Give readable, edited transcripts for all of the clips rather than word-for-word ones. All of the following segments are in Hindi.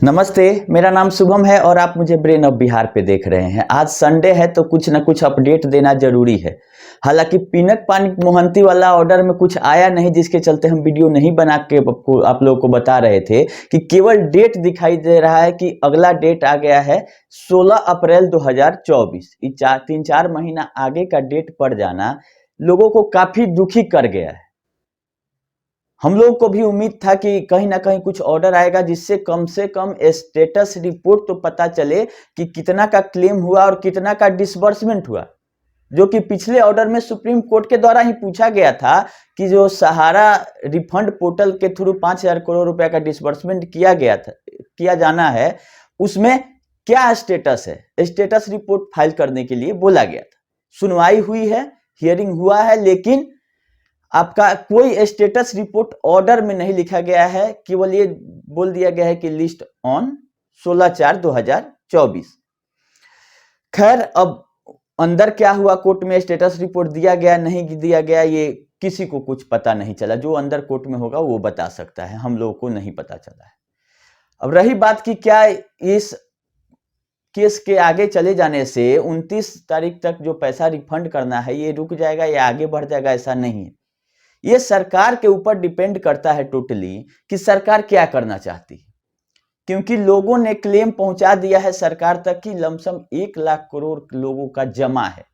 नमस्ते, मेरा नाम शुभम है और आप मुझे ब्रेन ऑफ बिहार पे देख रहे हैं। आज संडे है तो कुछ ना कुछ अपडेट देना जरूरी है। हालांकि पिनक पानिक मोहंती वाला ऑर्डर में कुछ आया नहीं, जिसके चलते हम वीडियो नहीं बना के आप लोगों को बता रहे थे कि केवल डेट दिखाई दे रहा है कि अगला डेट आ गया है 16 अप्रैल 2024। तीन चार महीना आगे का डेट पड़ जाना लोगों को काफी दुखी कर गया है। हम लोगों को भी उम्मीद था कि कहीं ना कहीं कुछ ऑर्डर आएगा जिससे कम से कम स्टेटस रिपोर्ट तो पता चले कि कितना का क्लेम हुआ और कितना का डिसबर्समेंट हुआ, जो कि पिछले ऑर्डर में सुप्रीम कोर्ट के द्वारा ही पूछा गया था कि जो सहारा रिफंड पोर्टल के थ्रू 5,000 करोड़ रुपए का डिसबर्समेंट किया जाना है, उसमें क्या स्टेटस है। स्टेटस रिपोर्ट फाइल करने के लिए बोला गया था। सुनवाई हुई है, हियरिंग हुआ है, लेकिन आपका कोई स्टेटस रिपोर्ट ऑर्डर में नहीं लिखा गया है। केवल ये बोल दिया गया है कि लिस्ट ऑन 16/4/2024। खैर, अब अंदर क्या हुआ, कोर्ट में स्टेटस रिपोर्ट दिया गया नहीं दिया गया, ये किसी को कुछ पता नहीं चला। जो अंदर कोर्ट में होगा वो बता सकता है, हम लोगों को नहीं पता चला है। अब रही बात कि क्या इस केस के आगे चले जाने से 29 तारीख तक जो पैसा रिफंड करना है ये रुक जाएगा या आगे बढ़ जाएगा, ऐसा नहीं है। ये सरकार के ऊपर डिपेंड करता है टोटली कि सरकार क्या करना चाहती है, क्योंकि लोगों ने क्लेम पहुंचा दिया है सरकार तक कि लमसम 1 लाख करोड़ लोगों का जमा है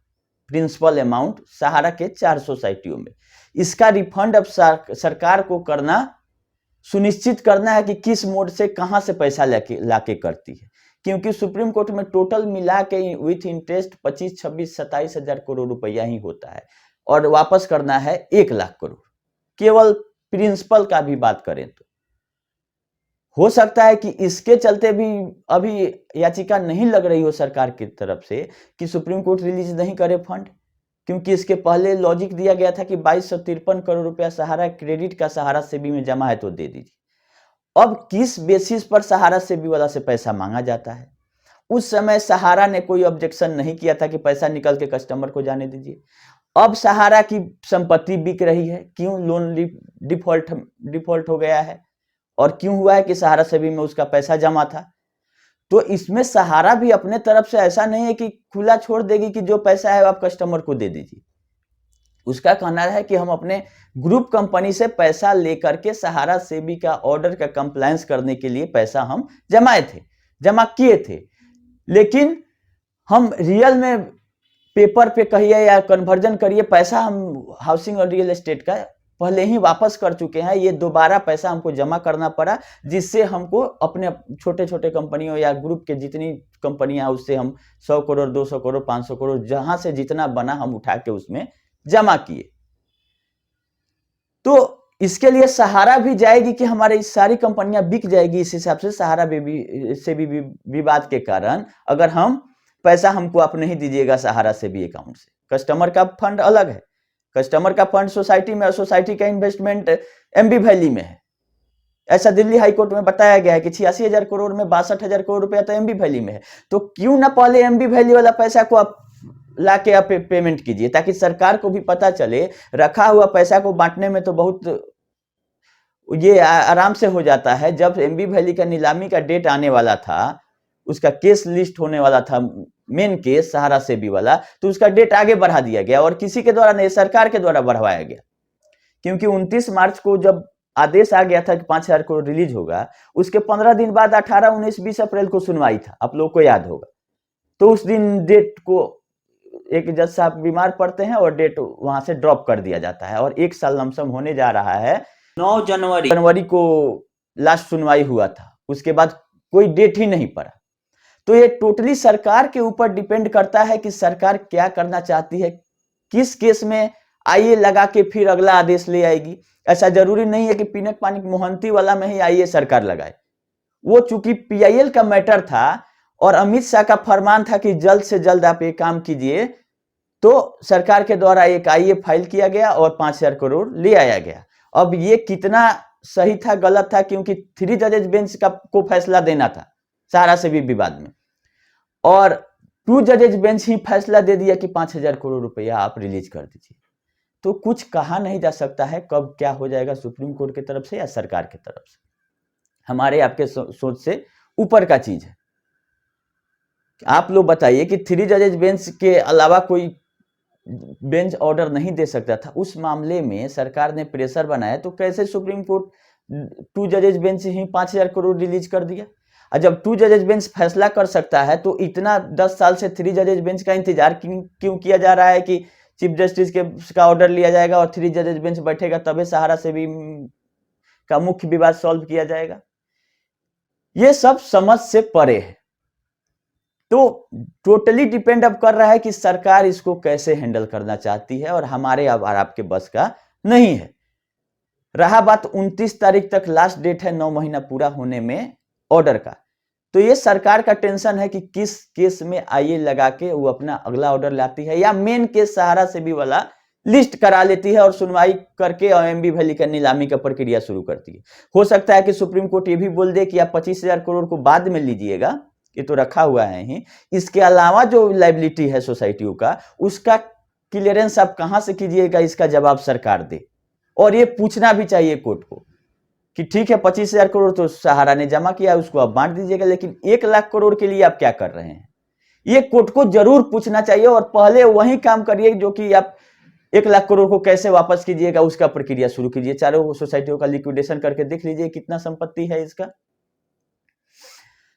प्रिंसिपल अमाउंट सहारा के 4 सोसाइटियों में। इसका रिफंड अब सरकार को करना सुनिश्चित करना है कि किस मोड से कहां से पैसा लाके करती है, क्योंकि सुप्रीम कोर्ट में टोटल मिला के विथ इंटरेस्ट 25, 26, 27 हजार करोड़ रुपया ही होता है और वापस करना है 1 लाख करोड़। केवल प्रिंसिपल का भी बात करें तो हो सकता है कि इसके चलते भी अभी याचिका नहीं लग रही हो सरकार की तरफ से कि सुप्रीम कोर्ट रिलीज नहीं करे फंड, क्योंकि इसके पहले लॉजिक दिया गया था कि 2253 करोड़ रुपया सहारा क्रेडिट का सहारा सेबी में जमा है तो दे दीजिए। अब किस बेसिस पर सहारा सेबी वाला से पैसा मांगा जाता है? उस समय सहारा ने कोई ऑब्जेक्शन नहीं किया था कि पैसा निकल के कस्टमर को जाने दीजिए। अब सहारा की संपत्ति बिक रही है, क्यों? लोन डिफॉल्ट हो गया है और क्यों हुआ है कि सहारा सेबी में उसका पैसा जमा था। तो इसमें सहारा भी अपने तरफ से ऐसा नहीं है कि खुला छोड़ देगी कि जो पैसा है आप कस्टमर को दे दीजिए। उसका कहना है कि हम अपने ग्रुप कंपनी से पैसा लेकर के सहारा सेबी का ऑर्डर का कंप्लायंस करने के लिए पैसा हम जमा किए थे, लेकिन हम रियल में पेपर पे कहिए या कन्वर्जन करिए, पैसा हम हाउसिंग और रियल एस्टेट का पहले ही वापस कर चुके हैं। ये दोबारा पैसा हमको जमा करना पड़ा, जिससे हमको अपने छोटे छोटे कंपनियों या ग्रुप के जितनी कंपनियां उससे हम 100 करोड़ 200 करोड़ 500 करोड़ जहां से जितना बना हम उठा के उसमें जमा किए। तो इसके लिए सहारा भी जाएगी कि हमारी सारी कंपनियां बिक जाएगी। इस हिसाब से सहारा से भी विवाद के कारण अगर हम पैसा हमको आप नहीं दीजिएगा सहारा से भी अकाउंट से, कस्टमर का फंड अलग है, कस्टमर का फंड सोसाइटी में, सोसाइटी का इन्वेस्टमेंट एमबी वैली में है। ऐसा दिल्ली हाईकोर्ट में बताया गया है कि 86,000 करोड़ में 62,000 करोड़ रुपया तो एमबी वैली में है। तो क्यों ना पहले एमबी वैली वाला पैसा को आप लाके आप पेमेंट कीजिए, ताकि सरकार को भी पता चले। रखा हुआ पैसा को बांटने में तो बहुत ये आराम से हो जाता है। जब एमबी वैली का नीलामी का डेट आने वाला था, उसका केस लिस्ट होने वाला था, मेन केस सहारा सेबी वाला, तो उसका डेट आगे बढ़ा दिया गया और किसी के द्वारा नहीं, सरकार के द्वारा बढ़वाया गया, क्योंकि 29 मार्च को जब आदेश आ गया था कि 5,000 करोड़ रिलीज होगा, उसके 15 दिन बाद 18, 19, 20 अप्रैल को सुनवाई था, आप लोग को याद होगा। तो उस दिन डेट को एक जज साहब बीमार पड़ते हैं और डेट वहां से ड्रॉप कर दिया जाता है और 1 साल लमसम होने जा रहा है। 9 जनवरी को लास्ट सुनवाई हुआ था, उसके बाद कोई डेट ही नहीं पड़ा। तो ये टोटली सरकार के ऊपर डिपेंड करता है कि सरकार क्या करना चाहती है, किस केस में आईए लगा के फिर अगला आदेश ले आएगी। ऐसा जरूरी नहीं है कि पिनक पानिक मोहंती वाला में ही आईए सरकार लगाए। वो चूंकि पीआईएल का मैटर था और अमित शाह का फरमान था कि जल्द से जल्द आप ये काम कीजिए, तो सरकार के द्वारा एक आईए फाइल किया गया और 5,000 करोड़ ले आया गया। अब ये कितना सही था गलत था, क्योंकि 3 जजेज बेंच को फैसला देना था सहारा से भी विवाद में, और 2 जजेज बेंच ही फैसला दे दिया कि 5,000 करोड़ रुपया आप रिलीज कर दीजिए। तो कुछ कहा नहीं जा सकता है कब क्या हो जाएगा सुप्रीम कोर्ट की तरफ से या सरकार की तरफ से। हमारे आपके सोच से ऊपर का चीज है। आप लोग बताइए कि 3 जजेज बेंच के अलावा कोई बेंच ऑर्डर नहीं दे सकता था। उस मामले में सरकार ने प्रेशर बनाया तो कैसे सुप्रीम कोर्ट 2 जजेज बेंच ही 5,000 करोड़ रिलीज कर दिया। और जब 2 जजेज बेंच फैसला कर सकता है तो इतना 10 साल से 3 जजेज बेंच का इंतजार क्यों किया जा रहा है कि चीफ जस्टिस का ऑर्डर लिया जाएगा और 3 जजेज बेंच बैठेगा तभी सहारा से भी का मुख्य विवाद सॉल्व किया जाएगा। ये सब समझ से परे है। तो टोटली डिपेंड अब कर रहा है कि सरकार इसको कैसे हैंडल करना चाहती है और हमारे अब आपके बस का नहीं है। रहा बात 29 तारीख तक लास्ट डेट है 9 महीना पूरा होने में ऑर्डर का, तो ये सरकार का टेंशन है कि किस केस में आईए लगा के वो अपना अगला ऑर्डर लाती है या मेन केस सहारा से भी वाला लिस्ट करा लेती है और सुनवाई करके एमबी वैली का नीलामी का प्रक्रिया शुरू करती है। हो सकता है कि सुप्रीम कोर्ट ये भी बोल दे कि आप 25,000 करोड़ को बाद में लीजिएगा, ये तो रखा हुआ है ही, इसके अलावा जो लाइबिलिटी है सोसाइटियों का उसका क्लियरेंस आप कहां से कीजिएगा, इसका जवाब सरकार दे। और ये पूछना भी चाहिए कोर्ट को कि ठीक है 25,000 करोड़ तो सहारा ने जमा किया, उसको आप बांट दीजिएगा, लेकिन 1 लाख करोड़ के लिए आप क्या कर रहे हैं, ये कोर्ट को जरूर पूछना चाहिए। और पहले वही काम करिए जो कि आप 1 लाख करोड़ को कैसे वापस कीजिएगा उसका प्रक्रिया शुरू कीजिए। चारों सोसाइटियों का लिक्विडेशन करके देख लीजिए कितना संपत्ति है इसका।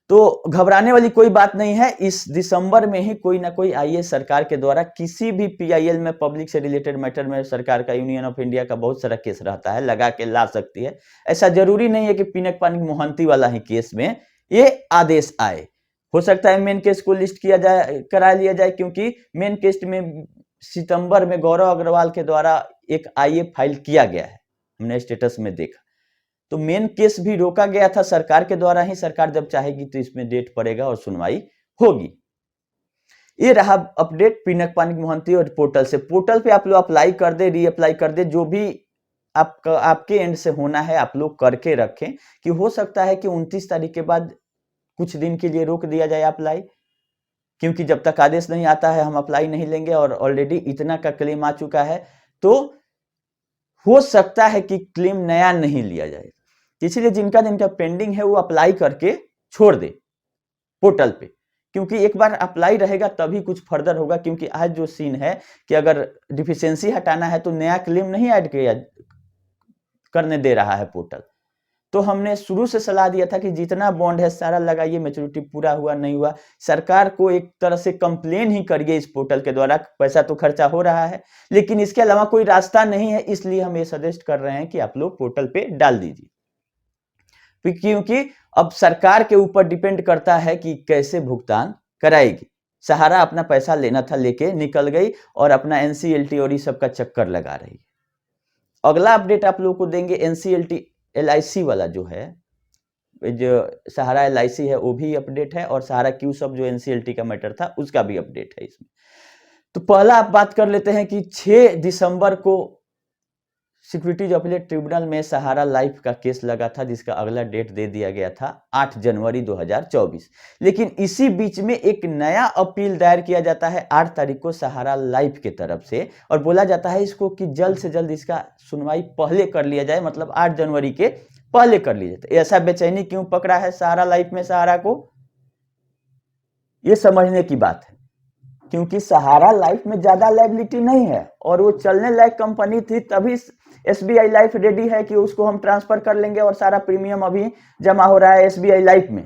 तो घबराने वाली कोई बात नहीं है। इस दिसंबर में ही कोई ना कोई आईए सरकार के द्वारा किसी भी पीआईएल में पब्लिक से रिलेटेड मैटर में सरकार का यूनियन ऑफ इंडिया का बहुत सारा केस रहता है, लगा के ला सकती है। ऐसा जरूरी नहीं है कि पिनक पानिक मोहंती वाला ही केस में ये आदेश आए। हो सकता है मेन केस को लिस्ट किया जाए, करा लिया जाए, क्योंकि मेन केस में सितंबर में गौरव अग्रवाल के द्वारा एक आईए फाइल किया गया है, हमने स्टेटस में देखा। तो मेन केस भी रोका गया था सरकार के द्वारा ही, सरकार जब चाहेगी तो इसमें डेट पड़ेगा और सुनवाई होगी। ये रहा अपडेट पिनक पानिक मोहंती और पोर्टल से। पोर्टल पे आप लोग अप्लाई कर दे, रीअप्लाई कर दे, जो भी आपके एंड से होना है आप लोग करके रखें कि हो सकता है कि 29 तारीख के बाद कुछ दिन के लिए रोक दिया जाए अप्लाई, क्योंकि जब तक आदेश नहीं आता है हम अप्लाई नहीं लेंगे और ऑलरेडी इतना का क्लेम आ चुका है, तो हो सकता है कि क्लेम नया नहीं लिया जाए। इसलिए जिनका पेंडिंग है वो अप्लाई करके छोड़ दे पोर्टल पे, क्योंकि एक बार अप्लाई रहेगा तभी कुछ फर्दर होगा। क्योंकि आज जो सीन है कि अगर डिफिशियंसी हटाना है तो नया क्लेम नहीं ऐड करने दे रहा है पोर्टल। तो हमने शुरू से सलाह दिया था कि जितना बॉन्ड है सारा लगाइए, मैच्योरिटी पूरा हुआ नहीं हुआ सरकार को एक तरह से कंप्लेन ही करिए इस पोर्टल के द्वारा। पैसा तो खर्चा हो रहा है लेकिन इसके अलावा कोई रास्ता नहीं है, इसलिए हम ये सजेस्ट कर रहे हैं कि आप लोग पोर्टल पे डाल दीजिए। क्योंकि अब सरकार के ऊपर डिपेंड करता है कि कैसे भुगतान कराएगी। सहारा अपना पैसा लेना था, लेके निकल गई और अपना एनसीएलटी और ये सब का चक्कर लगा रही है। अगला अपडेट आप लोगों को देंगे एनसीएलटी एलआईसी वाला जो है, जो सहारा एलआईसी है वो भी अपडेट है और सहारा क्यू सब जो एनसीएलटी का मैटर था उसका भी अपडेट है इसमें। तो पहला आप बात कर लेते हैं कि 6 दिसंबर को सिक्योरिटीज अपीलेट ट्रिब्यूनल में सहारा लाइफ का केस लगा था, जिसका अगला डेट दे दिया गया था 8 जनवरी 2024। लेकिन इसी बीच में एक नया अपील दायर किया जाता है 8 तारीख को सहारा लाइफ के तरफ से, और बोला जाता है इसको कि जल्द से जल्द इसका सुनवाई पहले कर लिया जाए, मतलब 8 जनवरी के पहले कर लिया जाए। ऐसा बेचैनी क्यों पकड़ा है सहारा लाइफ में सहारा को, यह समझने की बात है। क्योंकि सहारा लाइफ में ज्यादा लायबिलिटी नहीं है और वो चलने लायक कंपनी थी, तभी एसबीआई लाइफ रेडी है कि उसको हम ट्रांसफर कर लेंगे और सारा प्रीमियम अभी जमा हो रहा है एसबीआई लाइफ में।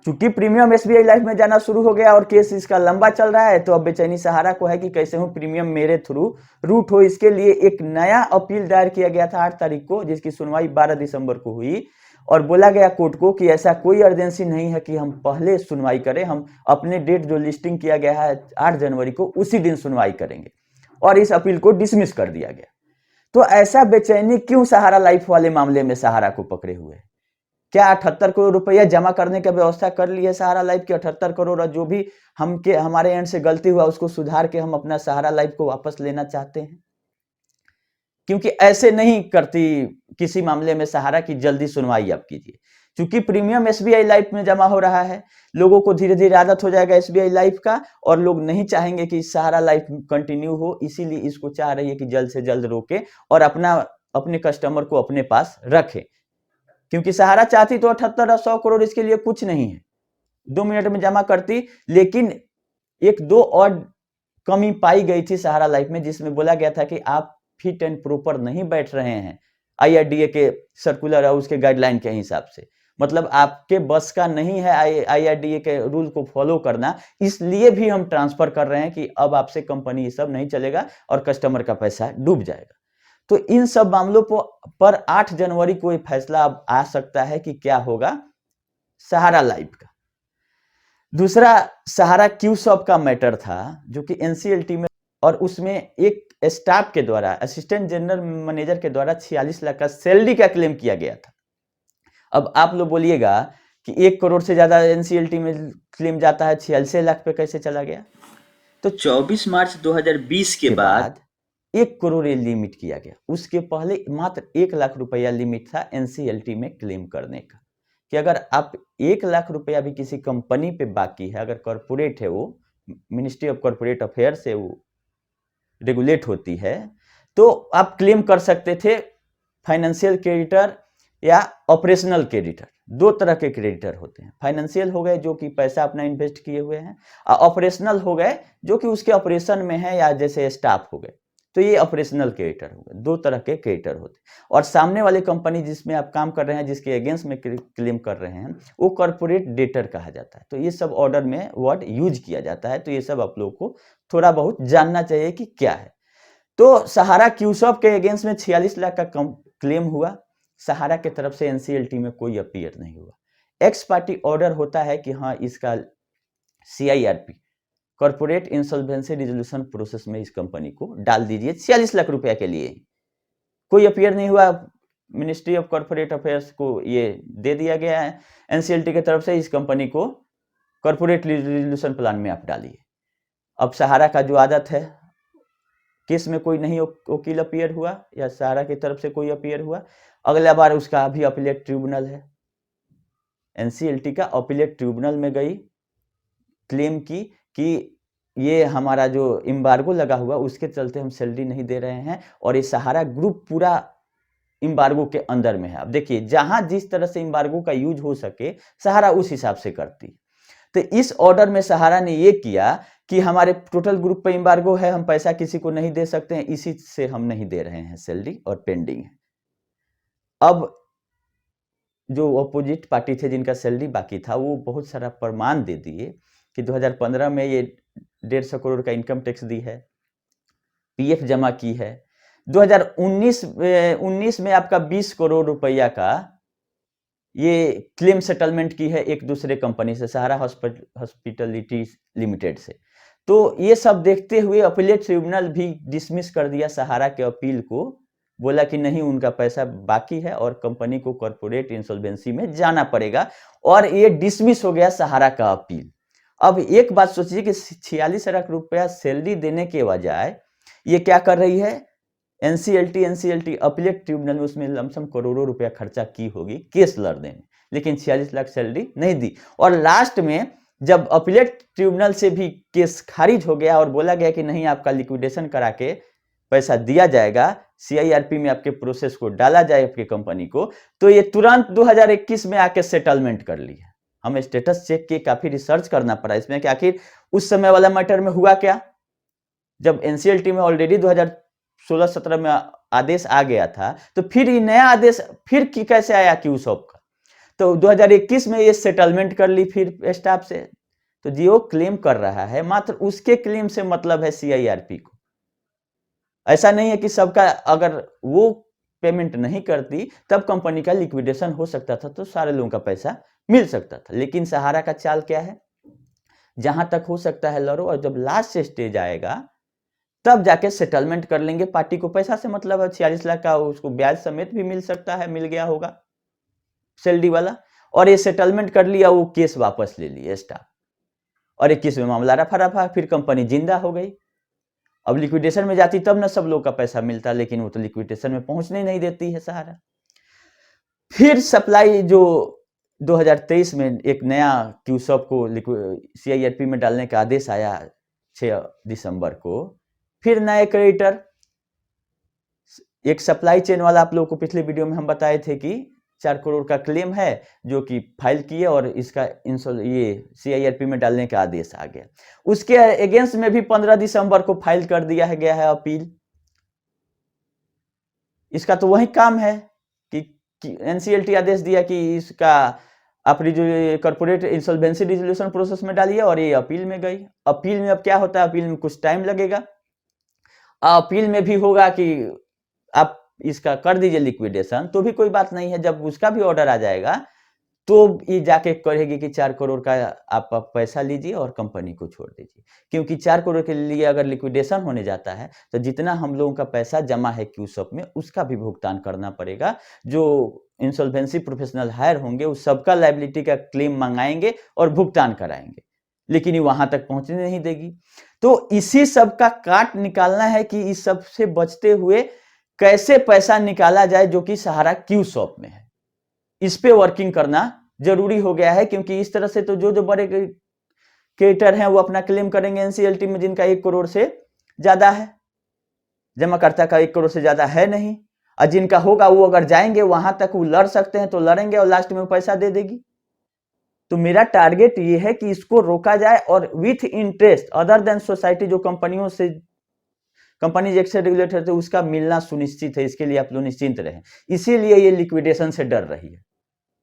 चूंकि प्रीमियम एसबीआई लाइफ में जाना शुरू हो गया और केस इसका लंबा चल रहा है, तो अब बेचैनी सहारा को है कि कैसे हूं प्रीमियम मेरे थ्रू रूट हो। इसके लिए एक नया अपील दायर किया गया था 8 तारीख को, जिसकी सुनवाई 12 दिसंबर को हुई और बोला गया कोर्ट को कि ऐसा कोई अर्जेंसी नहीं है कि हम पहले सुनवाई करें, हम अपने डेट जो लिस्टिंग किया गया है 8 जनवरी को उसी दिन सुनवाई करेंगे, और इस अपील को डिसमिस कर दिया गया। तो ऐसा बेचैनी क्यों सहारा लाइफ वाले मामले में सहारा को पकड़े हुए? क्या 78 करोड़ रुपया जमा करने की व्यवस्था कर ली है सहारा लाइफ की? 78 करोड़, और जो भी हमारे एंड से गलती हुआ उसको सुधार के हम अपना सहारा लाइफ को वापस लेना चाहते हैं। क्योंकि ऐसे नहीं करती किसी मामले में सहारा की जल्दी सुनवाई आप कीजिए। क्योंकि प्रीमियम एसबीआई लाइफ में जमा हो रहा है, लोगों को धीरे धीरे आदत हो जाएगा एसबीआई लाइफ का, और लोग नहीं चाहेंगे कि सहारा लाइफ कंटिन्यू हो, इसीलिए इसको चाह रही है कि जल्द से जल्द रोके और अपने कस्टमर को अपने पास रखे। क्योंकि सहारा चाहती तो 78 और 100 करोड़ इसके लिए कुछ नहीं है, 2 मिनट में जमा करती। लेकिन एक दो और कमी पाई गई थी सहारा लाइफ में, जिसमें बोला गया था कि आप फिट एंड प्रॉपर नहीं बैठ रहे हैं IRDA के सर्कुलर और उसके गाइडलाइन के हिसाब से, मतलब आपके बस का नहीं है IRDA के रूल को फॉलो करना, इसलिए भी हम ट्रांसफर कर रहे हैं कि अब आपसे कंपनी ये सब नहीं चलेगा और कस्टमर का पैसा डूब जाएगा। तो इन सब मामलों पर 8 जनवरी को ये फैसला अब आ सकता है कि क्या होगा सहारा लाइफ का। दूसरा सहारा क्यूसॉप का मैटर था, जो कि NCLT में, और उसमें एक स्टाफ के द्वारा, असिस्टेंट जनरल मैनेजर के द्वारा 46 लाख का सैलरी का क्लेम किया गया था। अब आप लोग बोलिएगा कि 1 करोड़ से ज्यादा NCLT में क्लेम जाता है, 46 लाख पे कैसे चला गया? तो 24 मार्च 2020 के बाद 1 करोड़ लिमिट किया गया। उसके पहले मात्र 1 लाख रुपया लिमिट था NCLT में क्लेम करने का, कि अगर आप 1 लाख रुपया भी किसी कंपनी पे बाकी है, अगर कॉर्पोरेट है, वो मिनिस्ट्री ऑफ कॉर्पोरेट अफेयर से वो रेगुलेट होती है, तो आप क्लेम कर सकते थे। फाइनेंशियल क्रेडिटर या ऑपरेशनल क्रेडिटर, 2 तरह के क्रेडिटर होते हैं। फाइनेंशियल हो गए जो कि पैसा अपना इन्वेस्ट किए हुए हैं, और ऑपरेशनल हो गए जो कि उसके ऑपरेशन में है, या जैसे स्टाफ हो गए, तो ये ऑपरेशनल क्रेडिटर हो गए। 2 तरह के क्रेडिटर होते हैं। और सामने वाली कंपनी जिसमें आप काम कर रहे हैं, जिसके अगेंस्ट में क्लेम कर रहे हैं, वो कॉर्पोरेट डेटर कहा जाता है। तो ये सब ऑर्डर में वर्ड यूज किया जाता है, तो ये सब आप लोग को थोड़ा बहुत जानना चाहिए कि क्या है। तो सहारा क्यूसॉप के अगेंस्ट में 46 लाख का क्लेम हुआ। सहारा के तरफ से NCLT में कोई अपीयर नहीं हुआ। एक्स पार्टी ऑर्डर होता है कि हाँ, इसका CIRP, corporate insolvency resolution process में इस कंपनी को डाल दीजिए 46 लाख रुपया के लिए। कोई अपीयर नहीं हुआ। मिनिस्ट्री ऑफ कॉर्पोरेट अफेयर्स को ये दे दिया गया है NCLT की तरफ से, इस कंपनी को कॉर्पोरेट रिजोल्यूशन प्लान में आप डालिए। अब सहारा का जो आदत है, केस में कोई नहीं वकील अपीयर हुआ या सहारा की तरफ से कोई अपीयर हुआ, अगला बार उसका अभी अपीलेट ट्रिब्यूनल है, NCLT का अपीलेट ट्रिब्यूनल में गई, क्लेम की कि ये हमारा जो एम्बार्गो लगा हुआ उसके चलते हम सैलरी नहीं दे रहे हैं, और ये सहारा ग्रुप पूरा एम्बार्गो के अंदर में है। अब देखिए, जहां जिस तरह से एम्बार्गो का यूज हो सके सहारा उस हिसाब से करती। तो इस ऑर्डर में सहारा ने ये किया कि हमारे टोटल ग्रुप पे एम्बार्गो है, हम पैसा किसी को नहीं दे सकते हैं, इसी से हम नहीं दे रहे हैं सैलरी और पेंडिंग है। अब जो अपोजिट पार्टी थे जिनका सैलरी बाकी था, वो बहुत सारा प्रमाण दे दिए कि 2015 में ये 150 करोड़ का इनकम टैक्स दी है, PF जमा की है, 2019 में आपका 20 करोड़ रुपया का ये क्लेम सेटलमेंट की है एक दूसरे कंपनी से, सहारा हॉस्पिटलिटी लिमिटेड से। तो ये सब देखते हुए अपीलेट ट्रिब्यूनल भी डिसमिस कर दिया सहारा के अपील को, बोला कि नहीं, उनका पैसा बाकी है और कंपनी को कॉर्पोरेट इंसॉल्वेंसी में जाना पड़ेगा, और ये डिसमिस हो गया सहारा का अपील। अब एक बात सोचिए कि 46 लाख रुपया सैलरी देने के बजाय ये क्या कर रही है, NCLT अपीलेट ट्रिब्यूनल में उसमें लमसम करोड़ों रुपया खर्चा की होगी केस लड़ने में, लेकिन 46 लाख सैलरी नहीं दी। और लास्ट में जब अपीलेट ट्रिब्यूनल से भी केस खारिज हो गया और बोला गया कि नहीं, आपका लिक्विडेशन करा के पैसा दिया जाएगा, CIRP में आपके प्रोसेस को डाला जाए आपके कंपनी को, तो ये तुरंत 2021 में आके सेटलमेंट कर लिया। हमें स्टेटस चेक के काफी रिसर्च करना पड़ा इसमें कि आखिर उस समय वाला मैटर में हुआ क्या। जब NCLT में ऑलरेडी 2016-17 में आदेश आ गया था, तो फिर ये नया आदेश फिर कैसे आया क्यूसॉप का? तो 2021 में ये सेटलमेंट कर ली फिर स्टाफ से। तो जियो क्लेम कर रहा है, मात्र उसके क्लेम से मतलब है CIRP को। ऐसा नहीं है कि सबका, अगर वो पेमेंट नहीं करती तब कंपनी का लिक्विडेशन हो सकता था, तो सारे लोगों का पैसा मिल सकता था। लेकिन सहारा का चाल क्या है, जहां तक हो सकता है लड़ो, और जब लास्ट स्टेज आएगा तब जाके सेटलमेंट कर लेंगे। पार्टी को पैसा से मतलब है, 46 लाख का उसको ब्याज समेत भी मिल सकता है, मिल गया होगा सैलरी वाला, और ये सेटलमेंट कर लिया, वो केस वापस ले लिए स्टाफ, और 21 में मामला रफा रफा, फिर कंपनी जिंदा हो गई। अब लिक्विडेशन में जाती तब ना सब लोग का पैसा मिलता, लेकिन वो तो लिक्विडेशन में पहुंचने नहीं देती है सहारा। फिर सप्लाई जो 2023 में एक नया क्यूसॉप को CIRP में डालने का आदेश आया 6 दिसंबर को, फिर नए क्रेडिटर, एक सप्लाई चेन वाला, आप लोगों को पिछले वीडियो में हम बताए थे कि 4 करोड़ का क्लेम है जो कि फाइल किए और इसका ये CIRP में डालने का आदेश आ गया। उसके अगेंस्ट में भी 15 दिसंबर को फाइल कर दिया गया है अपील। इसका तो वही काम है कि NCLT आदेश दिया कि इसका आप कॉर्पोरेट इंसॉल्वेंसी रिजोल्यूशन प्रोसेस में डालिए और ये अपील में गई। अपील में अब क्या होता है, अपील में कुछ टाइम लगेगा। अपील में भी होगा कि आप इसका कर दीजिए लिक्विडेशन, तो भी कोई बात नहीं है। जब उसका भी ऑर्डर आ जाएगा तो ये जाके कहेगी कि 4 करोड़ का आप पैसा लीजिए और कंपनी को छोड़ दीजिए। क्योंकि 4 करोड़ के लिए अगर लिक्विडेशन होने जाता है तो जितना हम लोगों का पैसा जमा है क्यूसॉप में उसका भी भुगतान करना पड़ेगा। जो इंसॉल्वेंसी प्रोफेशनल हायर होंगे उस सबका लायबिलिटी का क्लेम मंगाएंगे और भुगतान कराएंगे, लेकिन ये वहां तक पहुंचने नहीं देगी। तो इसी सब का काट निकालना है कि इस सब से बचते हुए कैसे पैसा निकाला जाए जो कि सहारा क्यूसॉप में है। इस पे वर्किंग करना जरूरी हो गया है, क्योंकि इस तरह से तो जो बड़े क्रिएटर हैं वो अपना क्लेम करेंगे NCLT में जिनका 1 करोड़ से ज्यादा है, जमाकर्ता का 1 करोड़ से ज्यादा है नहीं, और जिनका होगा वो अगर जाएंगे वहां तक वो लड़ सकते हैं तो लड़ेंगे और लास्ट में पैसा दे देगी। तो मेरा टारगेट ये है कि इसको रोका जाए और with interest other than society जो कंपनियों से कंपनी एक्ट रेगुलेटर थे उसका मिलना सुनिश्चित है। इसके लिए आप लोग निश्चिंत रहें। इसीलिए ये लिक्विडेशन से डर रही है।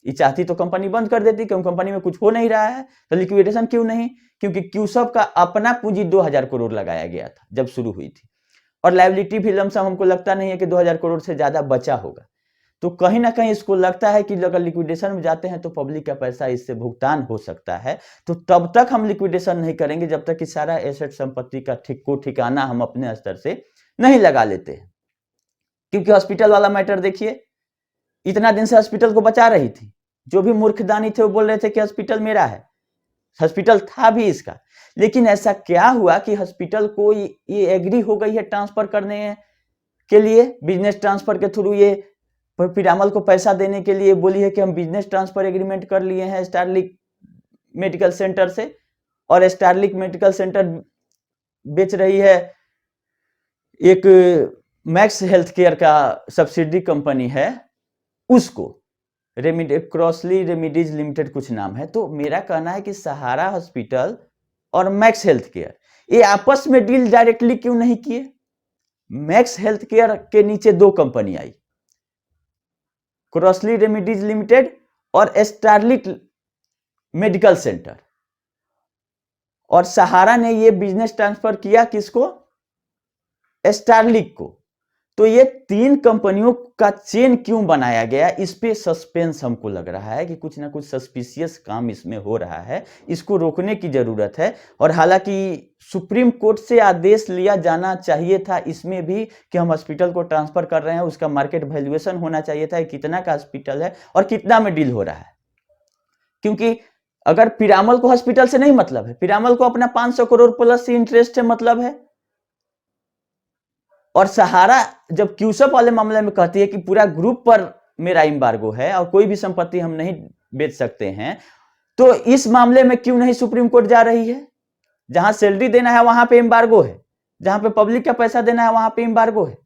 ये चाहती तो कंपनी बंद कर देती, क्योंकि कंपनी में कुछ हो नहीं रहा है, तो लिक्विडेशन क्यों नहीं? क्योंकि क्यूसॉप का अपना पूंजी 2000 करोड़ लगाया गया था जब शुरू हुई थी, और लायबिलिटी भी लमसम हमको लगता नहीं है कि 2000 करोड़ से ज्यादा बचा होगा। तो कहीं ना कहीं इसको लगता है कि अगर लिक्विडेशन में जाते हैं तो पब्लिक का पैसा इससे भुगतान हो सकता है। तो तब तक हम लिक्विडेशन नहीं करेंगे जब तक कि सारा एसेट संपत्ति का ठिकाना हम अपने स्तर से नहीं लगा लेते हैं। क्योंकि हॉस्पिटल वाला मैटर देखिए, इतना दिन से हॉस्पिटल को बचा रही थी। जो भी मूर्खदानी थे वो बोल रहे थे कि हॉस्पिटल मेरा है, हॉस्पिटल था भी इसका। लेकिन ऐसा क्या हुआ कि हॉस्पिटल को ये एग्री हो गई है ट्रांसफर करने के लिए, बिजनेस ट्रांसफर के थ्रू ये पिरामल को पैसा देने के लिए बोली है कि हम बिजनेस ट्रांसफर एग्रीमेंट कर लिए हैं स्टारलिंक मेडिकल सेंटर से, और स्टारलिंक मेडिकल सेंटर बेच रही है एक मैक्स हेल्थ केयर का सब्सिडी कंपनी है उसको, क्रॉसली रेमिडीज लिमिटेड कुछ नाम है। तो मेरा कहना है कि सहारा हॉस्पिटल और मैक्स हेल्थ केयर ये आपस में डील डायरेक्टली क्यों नहीं किए? मैक्स हेल्थ केयर के नीचे 2 कंपनी आई, क्रॉसली रेमिडीज लिमिटेड और स्टारलिंक मेडिकल सेंटर, और सहारा ने ये बिजनेस ट्रांसफर किया किसको? स्टारलिंक को। तो ये 3 कंपनियों का चेन क्यों बनाया गया? इस पे सस्पेंस हमको लग रहा है कि कुछ ना कुछ सस्पिशियस काम इसमें हो रहा है। इसको रोकने की जरूरत है। और हालांकि सुप्रीम कोर्ट से आदेश लिया जाना चाहिए था इसमें भी कि हम हॉस्पिटल को ट्रांसफर कर रहे हैं, उसका मार्केट वैल्यूएशन होना चाहिए था, कितना का हॉस्पिटल है और कितना में डील हो रहा है। क्योंकि अगर पिरामल को हॉस्पिटल से नहीं मतलब है, पिरामल को अपना 500 करोड़ प्लस इंटरेस्ट से मतलब है। और सहारा जब क्यूसॉप वाले मामले में कहती है कि पूरा ग्रुप पर मेरा एम्बार्गो है और कोई भी संपत्ति हम नहीं बेच सकते हैं, तो इस मामले में क्यों नहीं सुप्रीम कोर्ट जा रही है? जहां सैलरी देना है वहां पे एम्बार्गो है, जहां पे पब्लिक का पैसा देना है वहां पे एम्बार्गो है।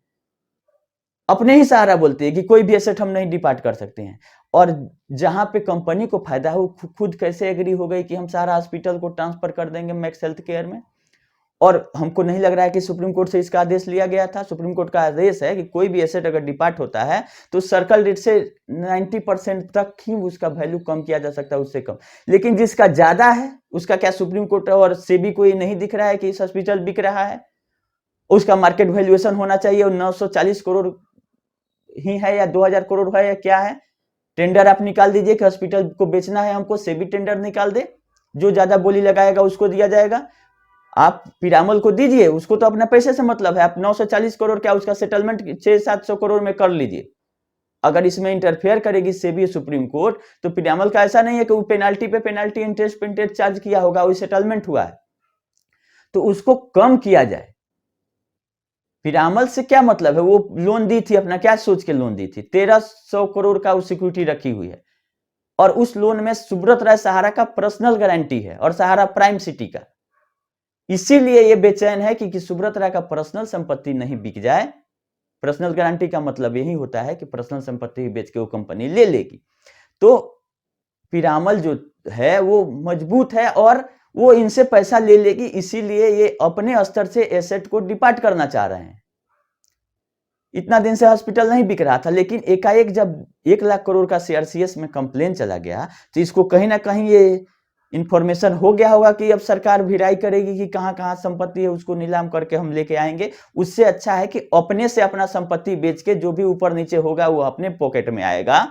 अपने ही सहारा बोलती है कि कोई भी एसेट हम नहीं डिपार्ट कर सकते हैं, और जहां पे कंपनी को फायदा हो खुद कैसे एग्री हो गई कि हम सहारा हॉस्पिटल को ट्रांसफर कर देंगे मैक्स हेल्थ केयर में। और हमको नहीं लग रहा है कि सुप्रीम कोर्ट से इसका आदेश लिया गया था। सुप्रीम कोर्ट का आदेश है कि कोई भी एसेट अगर डिपार्ट होता है तो सर्कल रेट से 90% तक ही उसका वैल्यू कम किया जा सकता है, उससे कम। लेकिन जिसका ज्यादा है उसका क्या सुप्रीम कोर्ट और सेबी को ये नहीं दिख रहा है कि इस हॉस्पिटल बिक रहा है, उसका मार्केट वैल्यूएशन होना चाहिए और 940 करोड़ ही है या 2000 करोड़ है या क्या है? टेंडर आप निकाल दीजिए कि हॉस्पिटल को बेचना है हमको, सेबी टेंडर निकाल दे, जो ज्यादा बोली लगाएगा उसको दिया जाएगा। आप पिरामल को दीजिए, उसको तो अपना पैसे से मतलब है। आप 940 करोड़ क्या उसका सेटलमेंट 600-700 करोड़ में कर लीजिए। अगर इसमें इंटरफेयर करेगी सेबी सुप्रीम कोर्ट तो पिरामल का ऐसा नहीं है कि वो पेनाल्टी पे पेनाल्टी इंटरेस्ट पे इंटरेस्ट चार्ज किया होगा, वो सेटलमेंट हुआ है तो उसको कम किया जाए। पिरामल से क्या मतलब है? वो लोन दी थी, अपना क्या सोच के लोन दी थी? 1300 करोड़ का वो सिक्योरिटी रखी हुई है, और उस लोन में सुब्रत राय सहारा का पर्सनल गारंटी है और सहारा प्राइम सिटी का। इसीलिए ये बेचैन है कि सुब्रत राय का पर्सनल संपत्ति नहीं बिक जाए पर्सनल गारंटी का मतलब यही होता है कि पर्सनल संपत्ति बेच के वो कंपनी ले लेगी। तो पीरामल जो है वो मजबूत है और वो इनसे पैसा ले लेगी, इसीलिए ये अपने स्तर से एसेट को डिपार्ट करना चाह रहे हैं। इतना दिन से हॉस्पिटल नहीं बिक रहा था, लेकिन एकाएक जब 1 लाख करोड़ का सीआरसीएस में कंप्लेन चला गया तो इसको कहीं ना कहीं ये इंफॉर्मेशन हो गया होगा कि अब सरकार भिराई करेगी कि कहां कहां संपत्ति है, उसको नीलाम करके हम लेके आएंगे। उससे अच्छा है कि अपने से अपना संपत्ति बेच के जो भी ऊपर नीचे होगा वो अपने पॉकेट में आएगा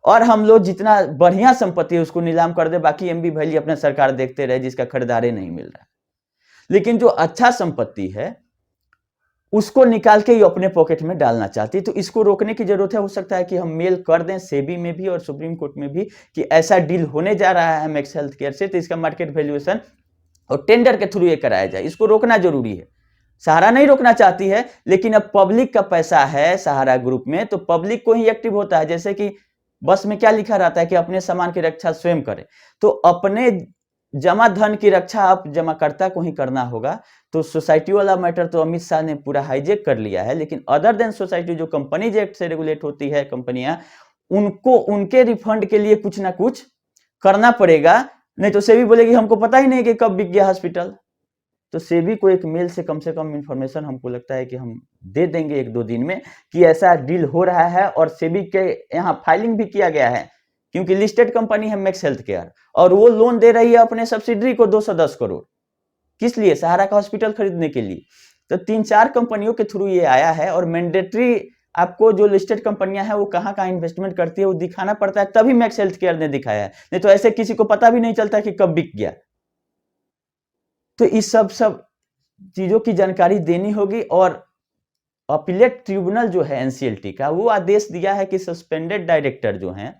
और हम लोग जितना बढ़िया संपत्ति है उसको नीलाम कर दे, बाकी एमबी वैल्यू अपने सरकार देखते रहे जिसका खरीदारे नहीं मिल रहा है। लेकिन जो अच्छा संपत्ति है उसको निकाल के ही अपने पॉकेट में डालना चाहती है, तो इसको रोकने की जरूरत है। हो सकता है कि हम मेल कर दें सेबी में भी और सुप्रीम कोर्ट में भी कि ऐसा डील होने जा रहा है मैक्स हेल्थ केयर से, तो इसका मार्केट वैल्यूएशन और टेंडर के थ्रू ये कराया जाए। इसको रोकना जरूरी है। सहारा नहीं रोकना चाहती है, लेकिन अब पब्लिक का पैसा है सहारा ग्रुप में, तो पब्लिक को ही एक्टिव होता है। जैसे कि बस में क्या लिखा रहता है कि अपने सामान की रक्षा स्वयं करें, तो अपने जमा धन की रक्षा आप जमाकर्ता को ही करना होगा। तो सोसाइटी वाला मैटर तो अमित शाह ने पूरा हाईजेक कर लिया है, लेकिन अदर देन सोसाइटी जो कंपनीज एक्ट से रेगुलेट होती है कंपनियां, उनको उनके रिफंड के लिए कुछ ना कुछ करना पड़ेगा, नहीं तो सेबी बोलेगी हमको पता ही नहीं कि कब बिक गया हॉस्पिटल। तो सेबी को एक मेल से कम इंफॉर्मेशन हमको लगता है कि हम दे देंगे 1-2 दिन में कि ऐसा डील हो रहा है, और सेबी के यहाँ फाइलिंग भी किया गया है क्योंकि लिस्टेड कंपनी है मैक्स हेल्थ केयर और वो लोन दे रही है अपने सब्सिडरी को 210 करोड़। किस लिए? सहारा का हॉस्पिटल खरीदने के लिए। तो 3-4 कंपनियों के थ्रू ये आया है और मैंडेटरी आपको जो लिस्टेड कंपनियां हैं वो कहाँ कहाँ इन्वेस्टमेंट करती है वो दिखाना पड़ता है, तभी मैक्स हेल्थ केयर ने दिखाया है, नहीं तो ऐसे किसी को पता भी नहीं चलता कि कब बिक गया। तो इस सब चीजों की जानकारी देनी होगी। और अपीलेट ट्रिब्यूनल जो है एनसीएलटी का, वो आदेश दिया है कि सस्पेंडेड डायरेक्टर जो हैं,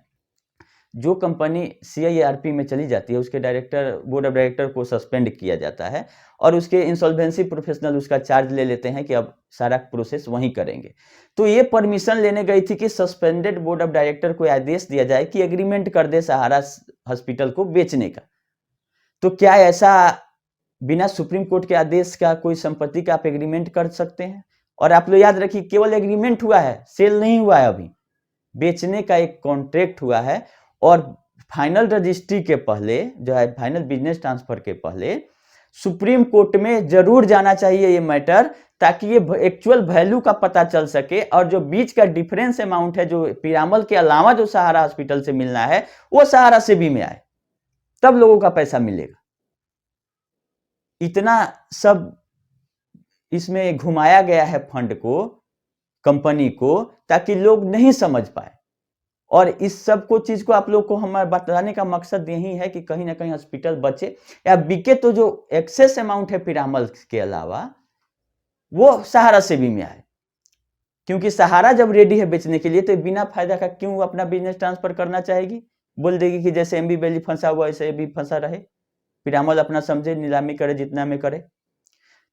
जो कंपनी सीआईआरपी में चली जाती है उसके डायरेक्टर, बोर्ड ऑफ डायरेक्टर को सस्पेंड किया जाता है और उसके इंसॉल्वेंसी प्रोफेशनल उसका चार्ज ले लेते हैं कि अब सारा प्रोसेस वहीं करेंगे। तो ये परमिशन लेने गई थी कि सस्पेंडेड बोर्ड ऑफ डायरेक्टर को आदेश दिया जाए कि एग्रीमेंट कर दे सहारा हॉस्पिटल को बेचने का। तो क्या ऐसा बिना सुप्रीम कोर्ट के आदेश का कोई संपत्ति का आप एग्रीमेंट कर सकते हैं? और आप लोग याद रखिए, केवल एग्रीमेंट हुआ है, सेल नहीं हुआ है, अभी बेचने का एक कॉन्ट्रैक्ट हुआ है। और फाइनल रजिस्ट्री के पहले जो है, फाइनल बिजनेस ट्रांसफर के पहले सुप्रीम कोर्ट में जरूर जाना चाहिए ये मैटर, ताकि ये एक्चुअल वैल्यू का पता चल सके और जो बीच का डिफरेंस अमाउंट है जो पीरामल के अलावा जो सहारा हॉस्पिटल से मिलना है वो सहारा से भी में आए, तब लोगों का पैसा मिलेगा। इतना सब इसमें घुमाया गया है फंड को, कंपनी को, ताकि लोग नहीं समझ पाए। और इस सब को चीज को आप लोग को हमारे बताने का मकसद यही है कि कहीं ना कहीं हॉस्पिटल बचे या बिके, तो जो एक्सेस अमाउंट है पीरामल के अलावा वो सहारा से भी में आए। क्योंकि सहारा जब रेडी है बेचने के लिए तो बिना फायदा का क्यों अपना बिजनेस ट्रांसफर करना चाहेगी? बोल देगी कि जैसे एमबी वैली फंसा हुआ ऐसे भी फंसा रहे, पीरामल अपना समझे, नीलामी करे जितना में करे।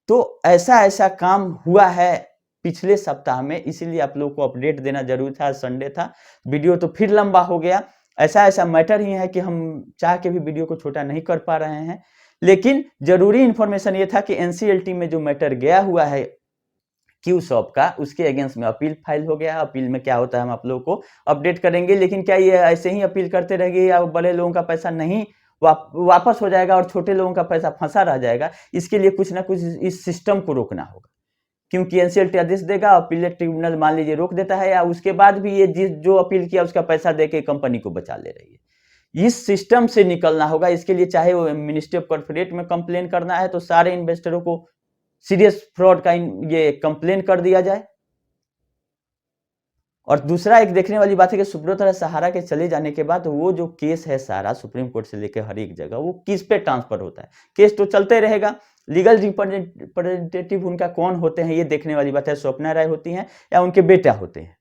तो ऐसा काम हुआ है पिछले सप्ताह में, इसीलिए आप लोगों को अपडेट देना जरूरी था। संडे था, वीडियो तो फिर लंबा हो गया। ऐसा मैटर ही है कि हम चाह के भी वीडियो को छोटा नहीं कर पा रहे हैं, लेकिन जरूरी इंफॉर्मेशन ये था कि एनसीएलटी में जो मैटर गया हुआ है क्यू शॉप का, उसके अगेंस्ट में अपील फाइल हो गया। अपील में क्या होता है हम आप लोगों को अपडेट करेंगे। लेकिन क्या ये ऐसे ही अपील करते रहेंगे या बड़े लोगों का पैसा नहीं वापस हो जाएगा और छोटे लोगों का पैसा फंसा रह जाएगा? इसके लिए कुछ ना कुछ इस सिस्टम को रोकना होगा, क्योंकि एनसीएलटी आदेश देगा, अपीलेट ट्रिब्यूनल मान लीजिए रोक देता है, या उसके बाद भी ये जो अपील किया उसका पैसा देके कंपनी को बचा ले रही है। इस सिस्टम से निकलना होगा। इसके लिए चाहे वो मिनिस्ट्री ऑफ कॉर्पोरेट में कंप्लेन करना है तो सारे इन्वेस्टरों को सीरियस फ्रॉड का ये कंप्लेन कर दिया जाए। और दूसरा एक देखने वाली बात है कि सुब्रत सहारा के चले जाने के बाद वो जो केस है सारा सुप्रीम कोर्ट से लेकर हर एक जगह, वो किस पे ट्रांसफर होता है? केस तो चलते रहेगा, लीगल रिप्रेजेंटेटिव उनका कौन होते हैं ये देखने वाली बात है। स्वप्ना राय होती हैं या उनके बेटा होते हैं?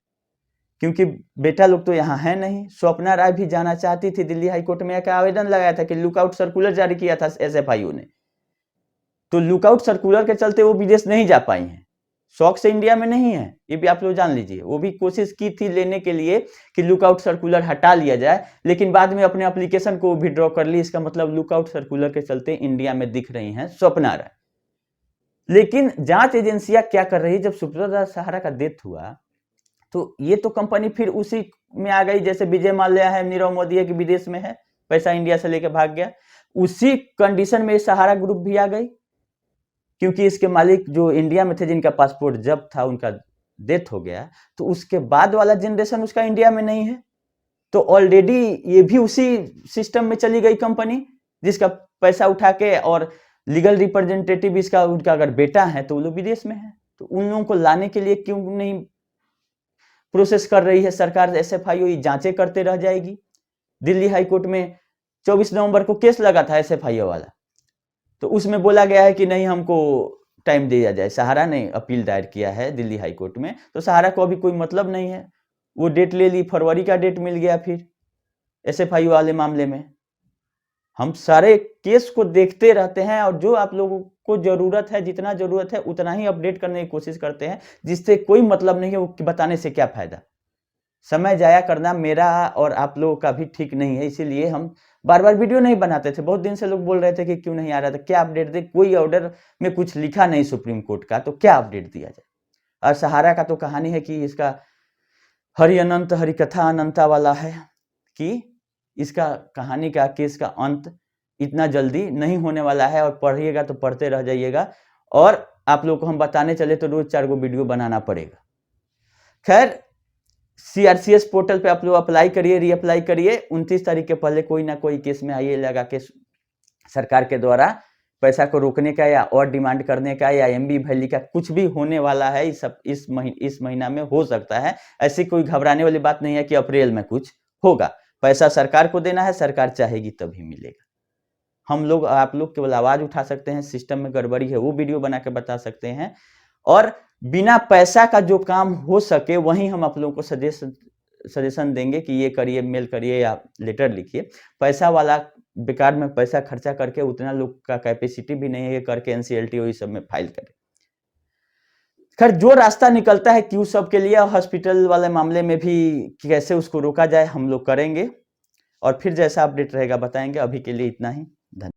क्योंकि बेटा लोग तो यहाँ है नहीं। स्वप्ना राय भी जाना चाहती थी, दिल्ली हाईकोर्ट में एक आवेदन लगाया था कि लुकआउट सर्कुलर जारी किया था एसएफआईओ ने, तो लुकआउट सर्कुलर के चलते वो विदेश नहीं जा पाई हैं, शौक से इंडिया में नहीं है, ये भी आप लोग जान लीजिए। वो भी कोशिश की थी लेने के लिए कि लुकआउट सर्कुलर हटा लिया जाए, लेकिन बाद में अपने एप्लीकेशन को विड्रॉ कर ली। इसका मतलब लुकआउट सर्कुलर के चलते इंडिया में दिख रही हैं स्वप्ना राय। लेकिन जांच एजेंसियां क्या कर रही है, जब सुब्रता सहारा का डेथ हुआ तो ये तो कंपनी फिर उसी में आ गई, जैसे विजय माल्या है, नीरव मोदी है कि विदेश में है, पैसा इंडिया से लेकर भाग गया, उसी कंडीशन में सहारा ग्रुप भी आ गई, क्योंकि इसके मालिक जो इंडिया में थे, जिनका पासपोर्ट जब्त था, उनका डेथ हो गया, तो उसके बाद वाला जनरेशन उसका इंडिया में नहीं है, तो ऑलरेडी ये भी उसी सिस्टम में चली गई कंपनी, जिसका पैसा उठा के, और लीगल रिप्रेजेंटेटिव इसका, उनका अगर बेटा है तो वो लोग विदेश में है, तो उन लोगों को लाने के लिए क्यों नहीं प्रोसेस कर रही है सरकार? एसएफआईओ जांचें करते रह जाएगी। दिल्ली हाईकोर्ट में 24 नवंबर को केस लगा था एसएफआईओ वाला, तो उसमें बोला गया है कि नहीं, हमको टाइम दिया जाए। सहारा ने अपील दायर किया है दिल्ली हाईकोर्ट में, तो सहारा को अभी कोई मतलब नहीं है, वो डेट ले ली, फरवरी का डेट मिल गया फिर एसएफआईओ वाले मामले में। हम सारे केस को देखते रहते हैं, और जो आप लोगों को जरूरत है, जितना जरूरत है उतना ही अपडेट करने की कोशिश करते हैं, जिससे कोई मतलब नहीं है, वो बताने से क्या फायदा। समय जाया करना मेरा और आप लोगों का भी ठीक नहीं है, इसीलिए हम बार बार वीडियो नहीं बनाते थे। बहुत दिन से लोग बोल रहे थे कि क्यों नहीं आ रहा था, क्या अपडेट दे, कोई ऑर्डर में कुछ लिखा नहीं सुप्रीम कोर्ट का, तो क्या अपडेट दिया जाए। और सहारा का तो कहानी है कि इसका हरि अनंत हरि कथा अनंता वाला है, कि इसका कहानी का, केस का अंत इतना जल्दी नहीं होने वाला है, और पढ़िएगा तो पढ़ते रह जाइएगा, और आप लोग को हम बताने चले तो रोज 4 गो वीडियो बनाना पड़ेगा। खैर, सीआरसीएस पोर्टल पे आप लोग अप्लाई करिए, रीअप्लाई करिए, 29 तारीख के पहले कोई ना कोई केस में आइए लगा के सरकार के द्वारा पैसा को रोकने का, या और डिमांड करने का, या एमबी वैली का कुछ भी होने वाला है। इस महीना में हो सकता है, ऐसी कोई घबराने वाली बात नहीं है कि अप्रैल में कुछ होगा। पैसा सरकार को देना है, सरकार चाहेगी तभी मिलेगा। हम लोग, आप लोग केवल आवाज उठा सकते हैं, सिस्टम में गड़बड़ी है वो वीडियो बना के बता सकते हैं, और बिना पैसा का जो काम हो सके वहीं हम आप लोगों को सजेशन देंगे कि ये करिए, मेल करिए या लेटर लिखिए। पैसा वाला बेकार में पैसा खर्चा करके, उतना लोग का कैपेसिटी भी नहीं है करके एनसीएलटी ये सब में फाइल करे। खैर, जो रास्ता निकलता है क्यों सब के लिए, हॉस्पिटल वाले मामले में भी कैसे उसको रोका जाए, हम लोग करेंगे, और फिर जैसा अपडेट रहेगा बताएंगे। अभी के लिए इतना ही।